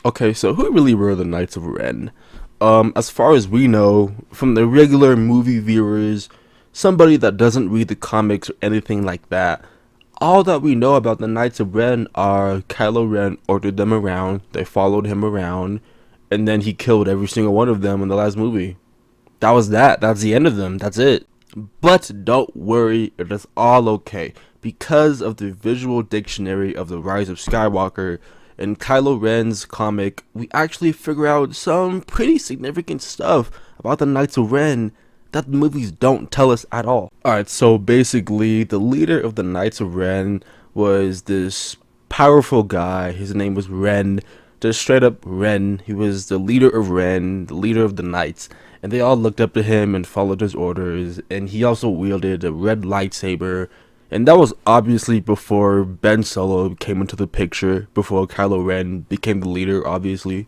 Okay, so who really were the Knights of Ren? As far as we know, from the regular movie viewers, somebody that doesn't read the comics or anything like that, all that we know about the Knights of Ren are Kylo Ren ordered them around, they followed him around, and then he killed every single one of them in the last movie. That was that. That's the end of them. That's it. But don't worry, it is all okay. Because of the visual dictionary of the Rise of Skywalker and Kylo Ren's comic, we actually figure out some pretty significant stuff about the Knights of Ren that the movies don't tell us at all. Alright, so basically, the leader of the Knights of Ren was this powerful guy. His name was Ren. Just straight up Ren. He was the leader of Ren, the leader of the Knights, and they all looked up to him and followed his orders. And he also wielded a red lightsaber, and that was obviously before Ben Solo came into the picture, before Kylo Ren became the leader, obviously.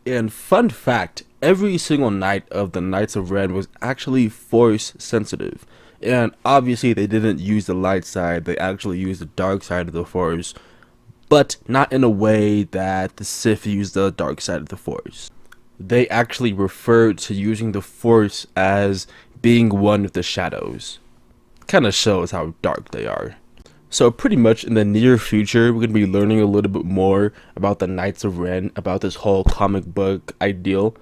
And fun fact, every single knight of the Knights of Ren was actually force sensitive. And obviously they didn't use the light side, they actually used the dark side of the force, but not in a way that the Sith used the dark side of the force. They actually referred to using the force as being one with the shadows. Kind of shows how dark they are. So pretty much in the near future, we're going to be learning a little bit more about the Knights of Ren, about this whole comic book ideal.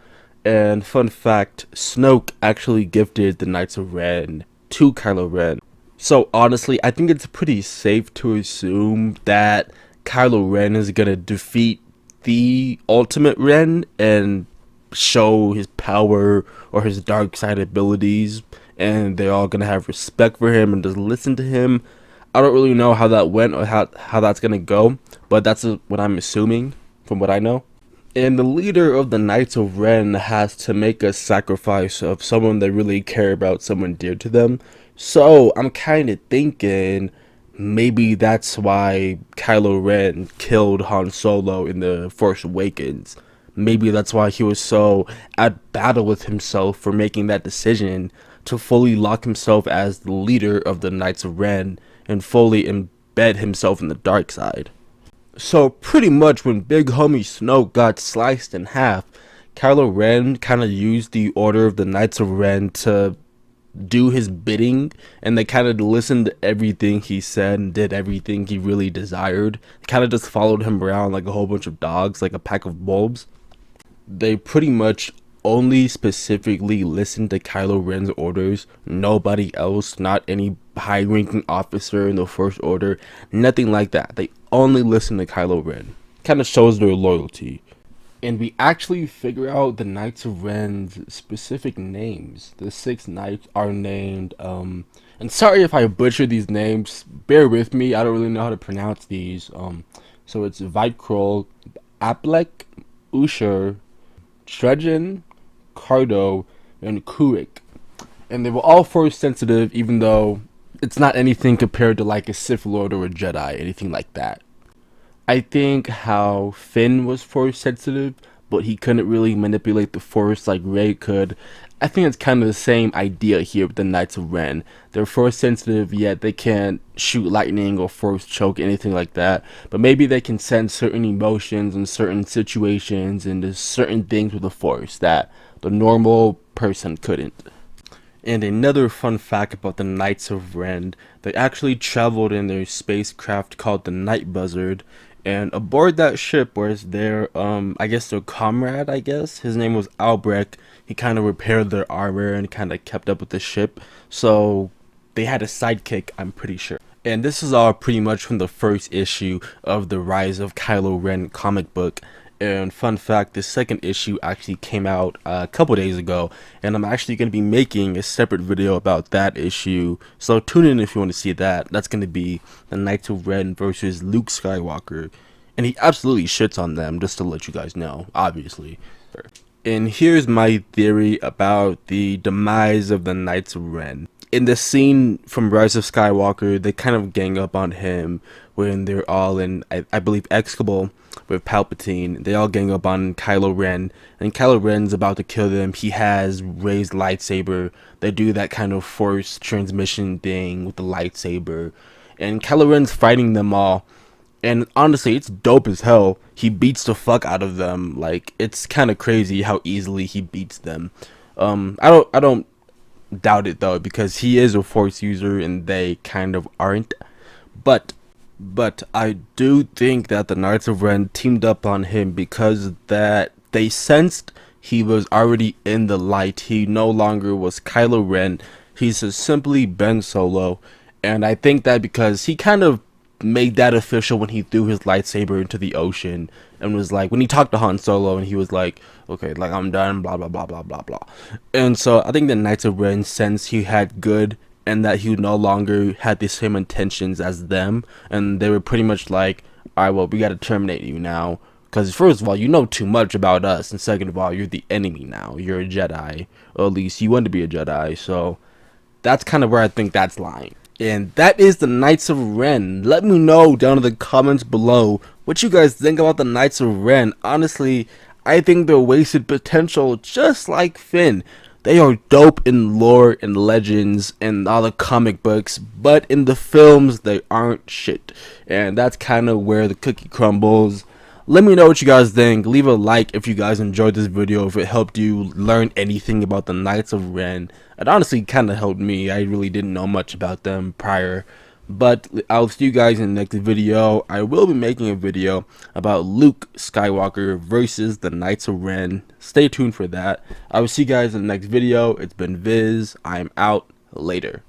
And fun fact, Snoke actually gifted the Knights of Ren to Kylo Ren. So honestly, I think it's pretty safe to assume that Kylo Ren is going to defeat the ultimate Ren and show his power or his dark side abilities, and they're all gonna have respect for him and just listen to him. I don't really know how that went or how that's gonna go, but that's what I'm assuming from what I know. And the leader of the Knights of Ren has to make a sacrifice of someone they really care about, someone dear to them. So I'm kind of thinking maybe that's why Kylo Ren killed Han Solo in The Force Awakens. Maybe that's why he was so at battle with himself for making that decision to fully lock himself as the leader of the Knights of Ren and fully embed himself in the dark side. So pretty much when Big Homie Snoke got sliced in half, Kylo Ren kind of used the Order of the Knights of Ren to do his bidding, and they kind of listened to everything he said and did everything he really desired. Kind of just followed him around like a whole bunch of dogs, like a pack of wolves. They pretty much only specifically listened to Kylo Ren's orders. Nobody else, not any high-ranking officer in the First Order, nothing like that. They only listened to Kylo Ren. Kind of shows their loyalty. And we actually figure out the Knights of Ren's specific names. The 6 knights are named, and sorry if I butcher these names, bear with me, I don't really know how to pronounce these. So it's Vikrol, Aplek, Ushur, Trejan, Cardo, and Kurik. And they were all force sensitive, even though it's not anything compared to like a Sith Lord or a Jedi, anything like that. I think how Finn was force sensitive, but he couldn't really manipulate the force like Rey could. I think it's kind of the same idea here with the Knights of Ren. They're force sensitive, yet they can't shoot lightning or force choke, anything like that. But maybe they can sense certain emotions in certain situations and there's certain things with the force that the normal person couldn't. And another fun fact about the Knights of Ren, they actually traveled in their spacecraft called the Night Buzzard, and aboard that ship was their, I guess their comrade, I guess. His name was Albrecht. He kind of repaired their armor and kind of kept up with the ship, so they had a sidekick, I'm pretty sure. And this is all pretty much from the first issue of the Rise of Kylo Ren comic book. And fun fact, the second issue actually came out a couple days ago, and I'm actually going to be making a separate video about that issue, so tune in if you want to see that. That's going to be the Knights of Ren versus Luke Skywalker, and he absolutely shits on them, just to let you guys know, obviously. And here's my theory about the demise of the Knights of Ren. In the scene from Rise of Skywalker, they kind of gang up on him when they're all in, I believe, Exegol with Palpatine. They all gang up on Kylo Ren, and Kylo Ren's about to kill them. He has Rey's lightsaber. They do that kind of force transmission thing with the lightsaber, and Kylo Ren's fighting them all. And honestly, it's dope as hell. He beats the fuck out of them. Like, it's kind of crazy how easily he beats them. I don't doubt it though, because he is a force user and they kind of aren't. But I do think that the Knights of Ren teamed up on him because that they sensed he was already in the light. He no longer was Kylo Ren. He's just simply Ben Solo. And I think that because he kind of made that official when he threw his lightsaber into the ocean and was like, when he talked to Han Solo and he was like, okay, like, I'm done, blah blah blah blah blah blah. And so I think the Knights of Ren sensed he had good and that he no longer had the same intentions as them, and they were pretty much like, all right, well, we got to terminate you now, because first of all, you know too much about us, and second of all, you're the enemy now. You're a Jedi, or at least you want to be a Jedi. So that's kind of where I think that's lying. And that is the Knights of Ren. Let me know down in the comments below what you guys think about the Knights of Ren. Honestly, I think they're wasted potential, just like Finn. They are dope in lore and legends and all the comic books, but in the films, they aren't shit. And that's kind of where the cookie crumbles. Let me know what you guys think. Leave a like if you guys enjoyed this video, if it helped you learn anything about the Knights of Ren. It honestly kind of helped me. I really didn't know much about them prior. But I'll see you guys in the next video. I will be making a video about Luke Skywalker versus the Knights of Ren. Stay tuned for that. I will see you guys in the next video. It's been Viz. I'm out. Later.